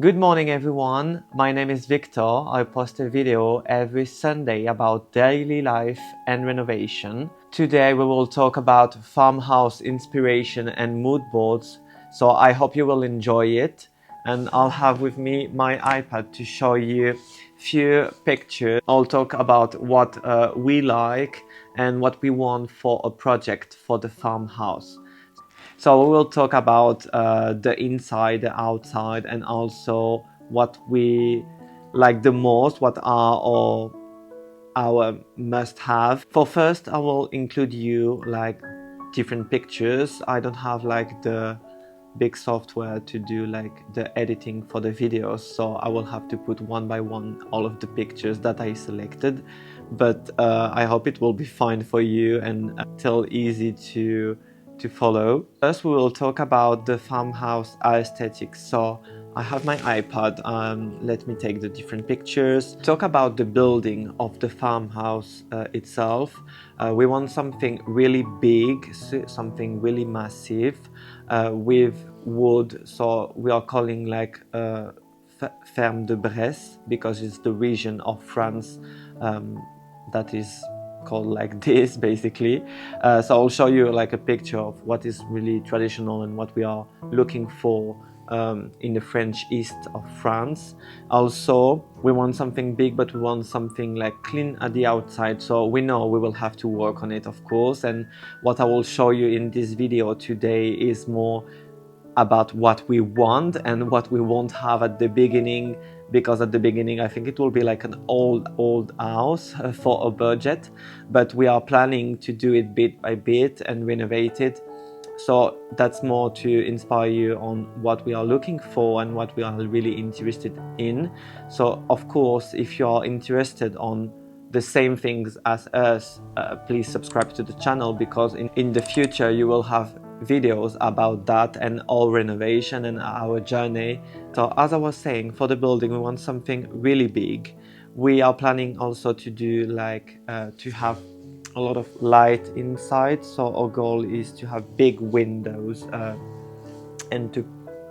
Good morning everyone, my name is Victor. I post a video every Sunday about daily life and renovation. Today we will talk about farmhouse inspiration and mood boards, so I hope you will enjoy it. And I'll have with me my iPad to show you few pictures. I'll talk about what we like and what we want for a project for the farmhouse. So we will talk about the inside, the outside, and also what we like the most, what are our must-have. For first, I will include you like different pictures. I don't have like the big software to do like the editing for the videos, so I will have to put one by one all of the pictures that I selected, but I hope it will be fine for you and still easy to follow. First we will talk about the farmhouse aesthetics. So I have my iPad, let me take the different pictures. Talk about the building of the farmhouse itself. We want something really big, something really massive, with wood, so we are calling like ferme de Bresse because it's the region of France that is called like this basically. So I'll show you like a picture of what is really traditional and what we are looking for in the French east of France. Also, we want something big, but we want something like clean at the outside, so we know we will have to work on it, of course. And what I will show you in this video today is more about what we want and what we won't have at the beginning, because at the beginning I think it will be like an old house for a budget, but we are planning to do it bit by bit and renovate it. So that's more to inspire you on what we are looking for and what we are really interested in. So of course, if you are interested on the same things as us, please subscribe to the channel, because in the future you will have videos about that and all renovation and our journey. So as I was saying, for the building we want something really big. We are planning also to do like to have a lot of light inside, so our goal is to have big windows and to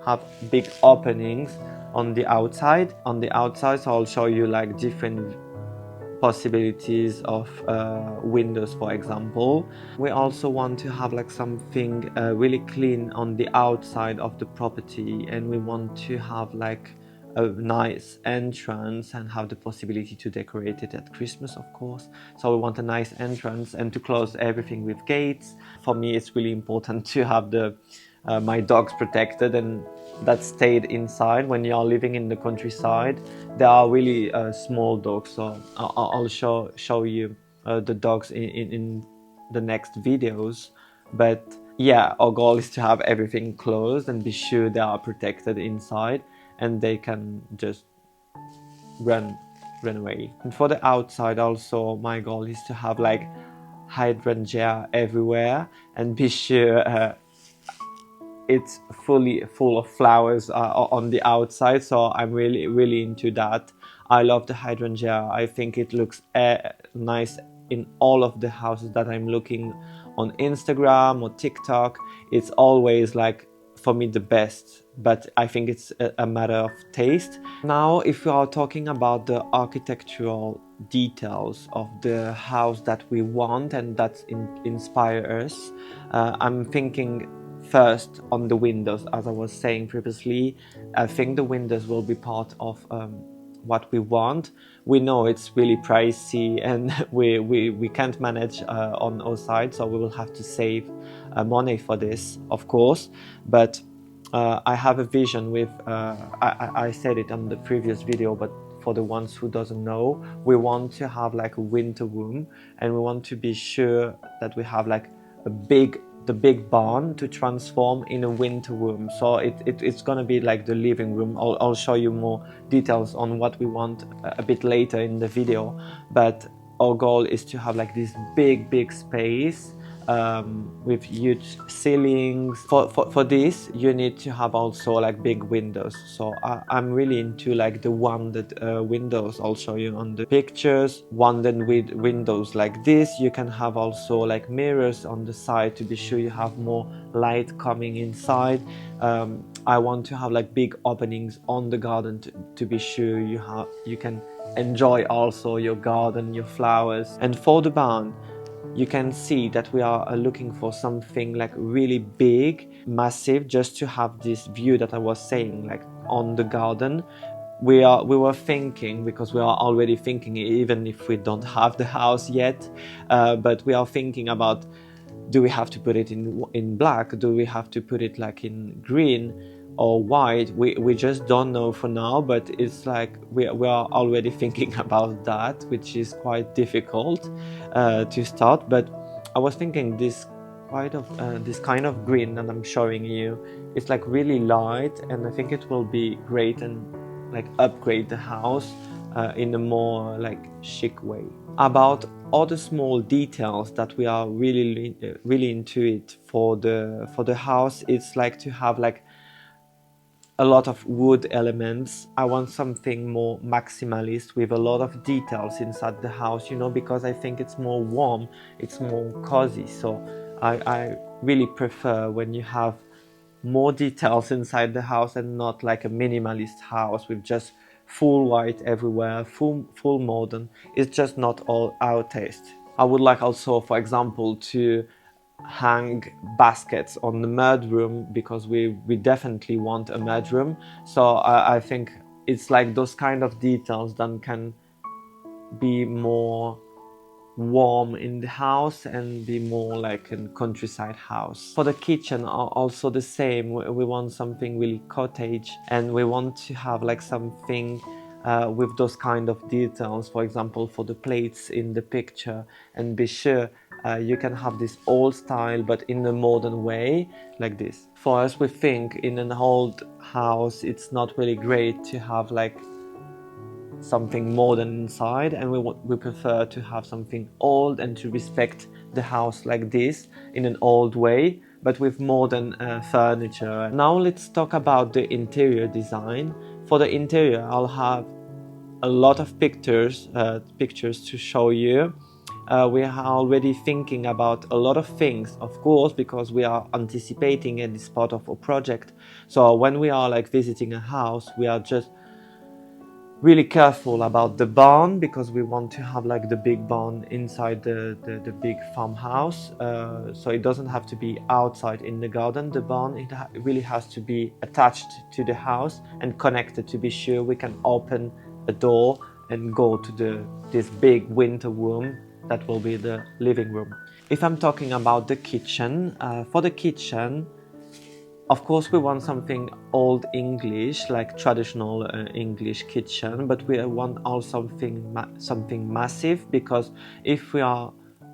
have big openings on the outside. So I'll show you like different possibilities of windows, for example. We also want to have like something really clean on the outside of the property, and we want to have like a nice entrance and have the possibility to decorate it at Christmas, of course. So we want a nice entrance and to close everything with gates. For me, it's really important to have the my dogs protected, and that stayed inside. When you are living in the countryside, they are really small dogs, so I'll show you the dogs in the next videos. But yeah, our goal is to have everything closed and be sure they are protected inside and they can just run away. And for the outside also, my goal is to have like hydrangea everywhere and be sure it's fully full of flowers on the outside. So I'm really into that. I love the hydrangea. I think it looks nice in all of the houses that I'm looking on Instagram or TikTok. It's always like, for me, the best, but I think it's a matter of taste. Now, if we are talking about the architectural details of the house that we want and that inspire us, I'm thinking first on the windows. As I was saying previously, I think the windows will be part of what we want. We know it's really pricey and we can't manage on our side, so we will have to save money for this, of course. But I have a vision with I said it on the previous video, but for the ones who doesn't know, we want to have like a winter room, and we want to be sure that we have like the big barn to transform in a winter room. So it's gonna be like the living room. I'll show you more details on what we want a bit later in the video, but our goal is to have like this big space with huge ceilings. For this you need to have also like big windows, so I'm really into like the wanded windows. I'll show you on the pictures. Wanded with windows like this. You can have also like mirrors on the side to be sure you have more light coming inside. I want to have like big openings on the garden to be sure you can enjoy also your garden, your flowers. And for the barn, you can see that we are looking for something like really big, massive, just to have this view that I was saying, like on the garden. We were thinking, because we are already thinking, even if we don't have the house yet, but we are thinking about, do we have to put it in black? Do we have to put it like in green or white? We just don't know for now, but it's like we are already thinking about that, which is quite difficult to start. But I was thinking this kind of green that I'm showing you, it's like really light, and I think it will be great and like upgrade the house in a more like chic way. About other small details that we are really into it for the house, it's like to have like a lot of wood elements. I want something more maximalist with a lot of details inside the house, you know, because I think it's more warm, it's more cozy. So I really prefer when you have more details inside the house and not like a minimalist house with just full white everywhere, full modern. It's just not all our taste. I would like also, for example, to hang baskets on the mudroom, because we definitely want a mudroom. So I think it's like those kind of details that can be more warm in the house and be more like a countryside house. For the kitchen, also the same. We want something really cottage, and we want to have like something with those kind of details, for example for the plates in the picture, and be sure you can have this old style but in a modern way, like this. For us, we think in an old house it's not really great to have like something modern inside, and we prefer to have something old and to respect the house like this in an old way, but with modern furniture. Now let's talk about the interior design. For the interior, I'll have a lot of pictures to show you. We are already thinking about a lot of things, of course, because we are anticipating, and it's part of a project. So when we are like visiting a house, we are just really careful about the barn, because we want to have like the big barn inside the big farmhouse. So it doesn't have to be outside in the garden, the barn. It really has to be attached to the house and connected, to be sure we can open a door and go to this big winter room that will be the living room. If I'm talking about the kitchen, for the kitchen, of course, we want something old English, like traditional English kitchen, but we want also something massive, because if we are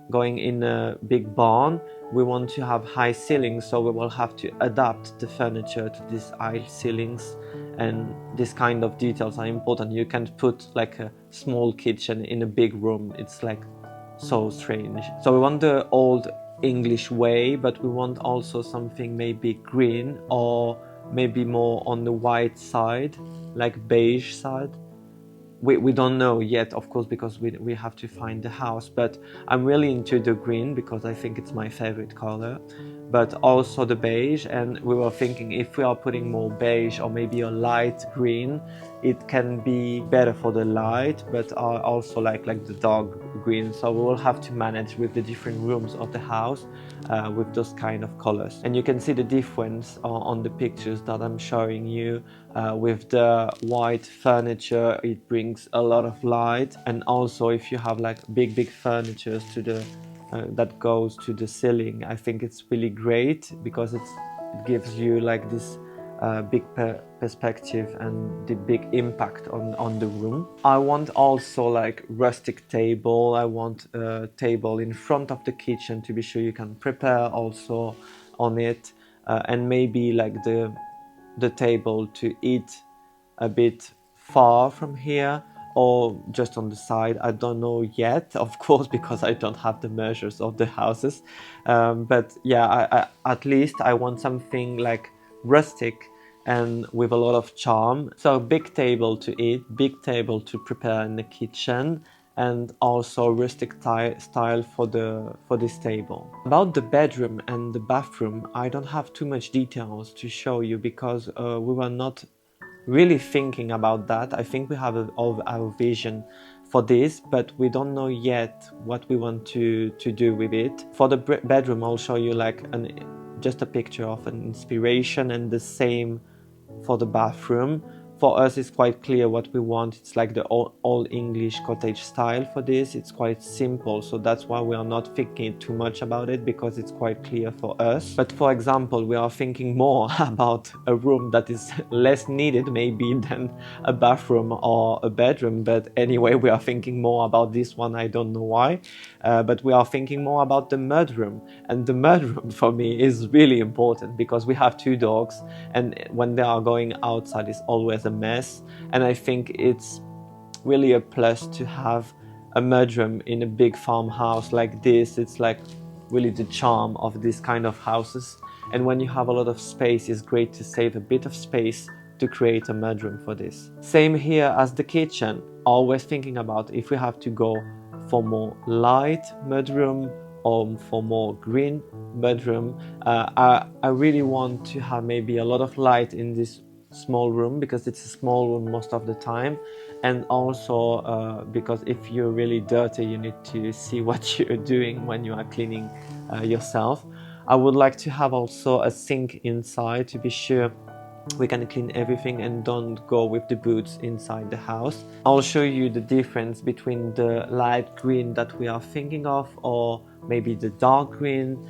going in a big barn, we want to have high ceilings, so we will have to adapt the furniture to these high ceilings, and this kind of details are important. You can't put like a small kitchen in a big room. It's like so strange. So we want the old English way, but we want also something maybe green, or maybe more on the white side, like beige side. We don't know yet, of course, because we have to find the house, but I'm really into the green because I think it's my favorite color, but also the beige. And we were thinking, if we are putting more beige or maybe a light green, it can be better for the light, but I also like the dark green. So we will have to manage with the different rooms of the house with those kind of colors. And you can see the difference on the pictures that I'm showing you. With the white furniture, it brings a lot of light, and also if you have like big furnitures to the that goes to the ceiling, I think it's really great, because it gives you like this big perspective and the big impact on the room. I want also like rustic table. I want a table in front of the kitchen to be sure you can prepare also on it, and maybe like the table to eat a bit far from here, or just on the side. I don't know yet, of course, because I don't have the measures of the houses, but yeah, I at least I want something like rustic and with a lot of charm. So big table to eat, big table to prepare in the kitchen, and also rustic style for this table. About the bedroom and the bathroom, I don't have too much details to show you because we were not really thinking about that. I think we have our vision for this, but we don't know yet what we want to do with it. For the bedroom, I'll show you like just a picture of an inspiration, and the same for the bathroom. For us, it's quite clear what we want. It's like the old English cottage style for this. It's quite simple, so that's why we are not thinking too much about it, because it's quite clear for us. But for example, we are thinking more about a room that is less needed maybe than a bathroom or a bedroom. But anyway, we are thinking more about this one. I don't know why, but we are thinking more about the mudroom. And the mudroom for me is really important because we have 2 dogs, and when they are going outside, it's always a mess, and I think it's really a plus to have a mudroom in a big farmhouse like this. It's like really the charm of this kind of houses, and when you have a lot of space, it's great to save a bit of space to create a mudroom for this. Same here as the kitchen, always thinking about if we have to go for more light mudroom or for more green mudroom. I really want to have maybe a lot of light in this small room because it's a small room most of the time, and also because if you're really dirty, you need to see what you're doing when you are cleaning yourself. I would like to have also a sink inside to be sure we can clean everything and don't go with the boots inside the house. I'll show you the difference between the light green that we are thinking of or maybe the dark green.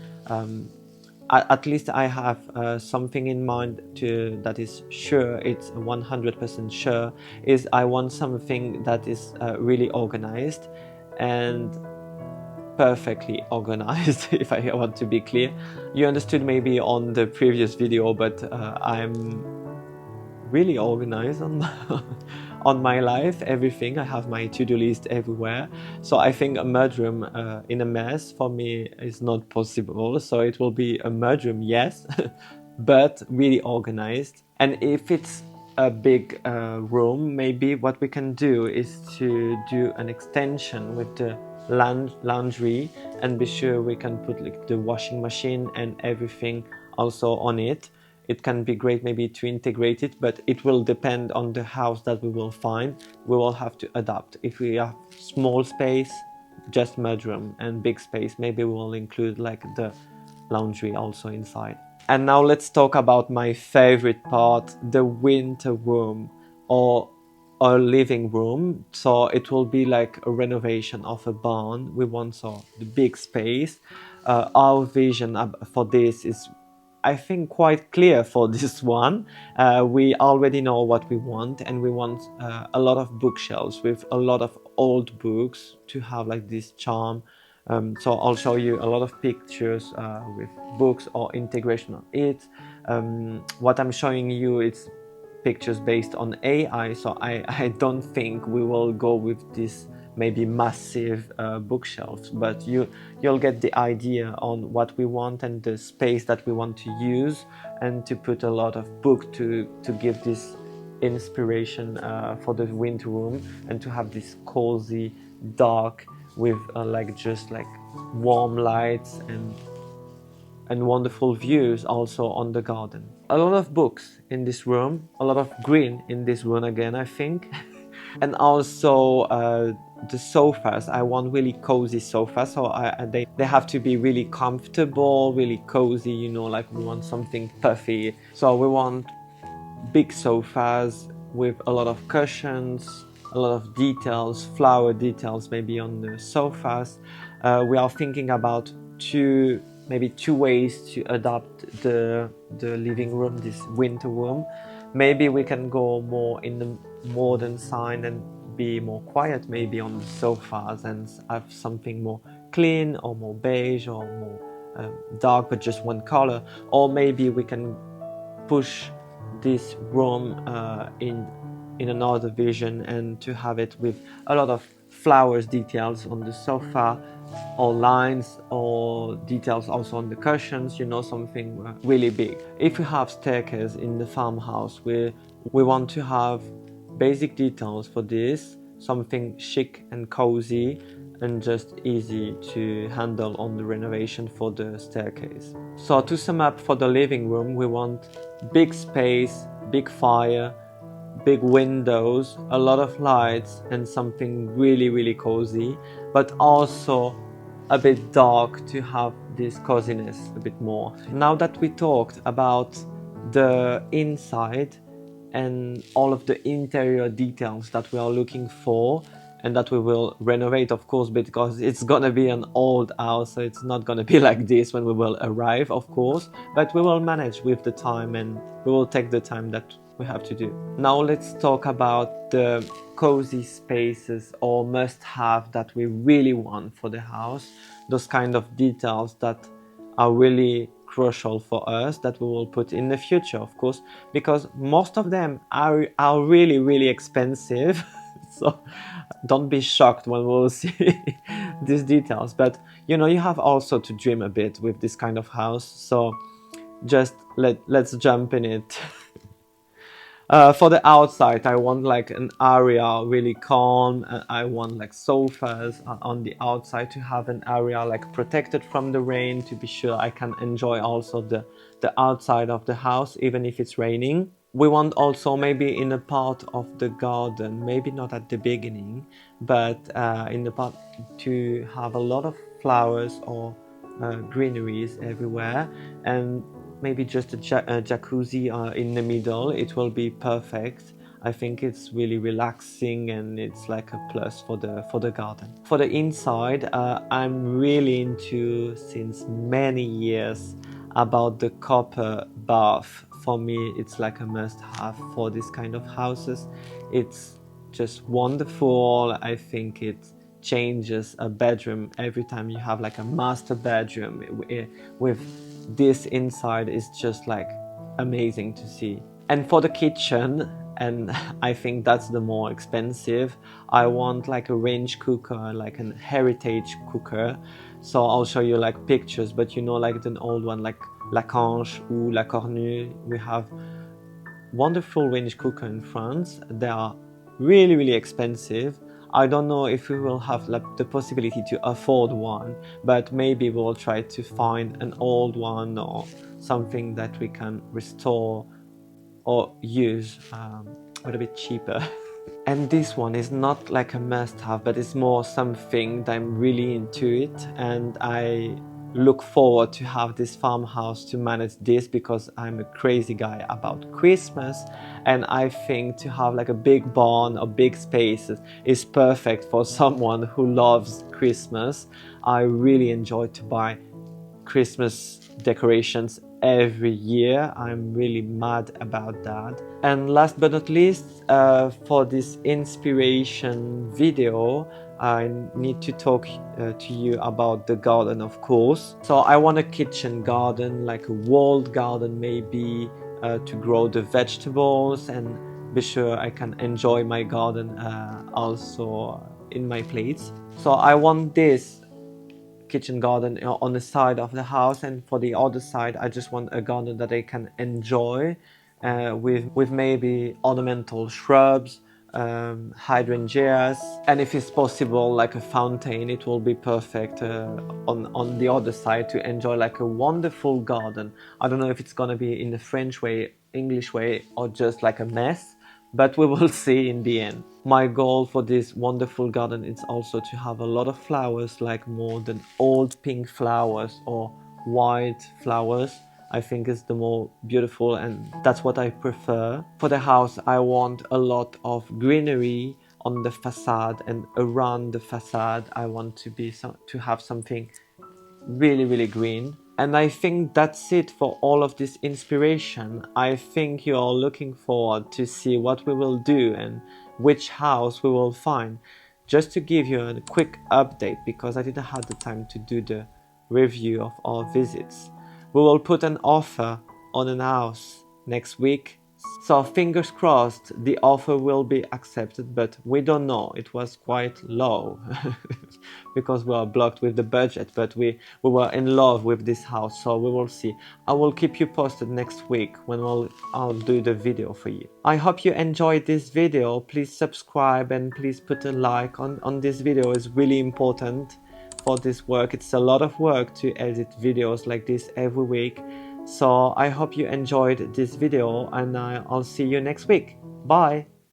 At least I have something in mind that is sure, it's 100% sure, is I want something that is really organized and perfectly organized. If I want to be clear, you understood maybe on the previous video, but I'm really organized on on my life, everything. I have my to-do list everywhere, so I think a mudroom in a mess for me is not possible. So it will be a mudroom, yes, but really organized. And if it's a big room, maybe what we can do is to do an extension with the laundry and be sure we can put like the washing machine and everything also on it. It can be great maybe to integrate it, but it will depend on the house that we will find. We will have to adapt. If we have small space, just mudroom, and big space, maybe we will include like the laundry also inside. And now let's talk about my favorite part, the winter room or a living room. So it will be like a renovation of a barn. We want the big space. Our vision for this is, I think, quite clear for this one. We already know what we want, and we want a lot of bookshelves with a lot of old books to have like this charm. So I'll show you a lot of pictures with books or integration of it. What I'm showing you is pictures based on AI, so I don't think we will go with this maybe massive bookshelves, but you'll get the idea on what we want and the space that we want to use, and to put a lot of book to give this inspiration for the winter room, and to have this cozy dark with like just like warm lights and wonderful views also on the garden. A lot of books in this room, a lot of green in this room again, I think. And also the sofas, I want really cozy sofas, so they have to be really comfortable, really cozy, you know, like we want something puffy. So we want big sofas with a lot of cushions, a lot of details, flower details maybe on the sofas. We are thinking about maybe two ways to adapt the living room, this winter room. Maybe we can go more in the modern side and be more quiet maybe on the sofas and have something more clean or more beige or more dark but just one color. Or maybe we can push this room in another vision and to have it with a lot of flowers details on the sofa, or lines or details also on the cushions, you know, something really big. If we have staircase in the farmhouse, we want to have basic details for this, something chic and cozy and just easy to handle on the renovation for the staircase. So to sum up, for the living room, we want big space, big fire, big windows, a lot of lights, and something really cozy, but also a bit dark to have this coziness a bit more. Now that we talked about the inside and all of the interior details that we are looking for and that we will renovate, of course, because it's gonna be an old house, so it's not gonna be like this when we will arrive, of course, but we will manage with the time and we will take the time that we have to do. Now let's talk about the cozy spaces or must-have that we really want for the house, those kind of details that are really crucial for us that we will put in the future, of course, because most of them are really expensive. So don't be shocked when we'll see these details, but you know, you have also to dream a bit with this kind of house, so just let's jump in it. For the outside, I want like an area really calm. I want like sofas on the outside to have an area like protected from the rain, to be sure I can enjoy also the outside of the house even if it's raining. We want also maybe in a part of the garden, maybe not at the beginning, but in the part to have a lot of flowers or greeneries everywhere, and maybe just a jacuzzi in the middle. It will be perfect. I think it's really relaxing and it's like a plus for the garden. For the inside, I'm really into, since many years, about the copper bath. For me, it's like a must-have for this kind of houses. It's just wonderful. I think it changes a bedroom every time you have like a master bedroom with this inside. Is just like amazing to see. And for the kitchen, and I think that's the more expensive, I want like a range cooker, like an heritage cooker. So I'll show you like pictures, but you know, like an old one like La Canche or La Cornue. We have wonderful range cooker in France. They are really expensive. I don't know if we will have like the possibility to afford one, but maybe we'll try to find an old one or something that we can restore or use a little bit cheaper. And this one is not like a must-have, but it's more something that I'm really into it, and I look forward to have this farmhouse to manage this, because I'm a crazy guy about Christmas, and I think to have like a big barn or big spaces is perfect for someone who loves Christmas. I really enjoy to buy Christmas decorations every year. I'm really mad about that. And last but not least, for this inspiration video, I need to talk to you about the garden, of course. So I want a kitchen garden, like a walled garden maybe, to grow the vegetables and be sure I can enjoy my garden also in my plates. So I want this kitchen garden on the side of the house, and for the other side I just want a garden that I can enjoy with maybe ornamental shrubs, hydrangeas, and if it's possible like a fountain. It will be perfect on the other side to enjoy like a wonderful garden. I don't know if it's gonna be in the French way, English way, or just like a mess, but we will see in the end. My goal for this wonderful garden is also to have a lot of flowers, like more than old pink flowers or white flowers. I think it's the more beautiful, and that's what I prefer. For the house, I want a lot of greenery on the facade, and around the facade I want to have something really green. And I think that's it for all of this inspiration. I think you're all looking forward to see what we will do and which house we will find. Just to give you a quick update, because I didn't have the time to do the review of our visits. We will put an offer on an house next week, So fingers crossed the offer will be accepted, but we don't know. It was quite low because we are blocked with the budget, but we were in love with this house, so we will see. I will keep you posted next week when I'll do the video for you. I hope you enjoyed this video. Please subscribe and please put a like on this video. It's really important for this work. It's a lot of work to edit videos like this every week. So I hope you enjoyed this video, and I'll see you next week. Bye!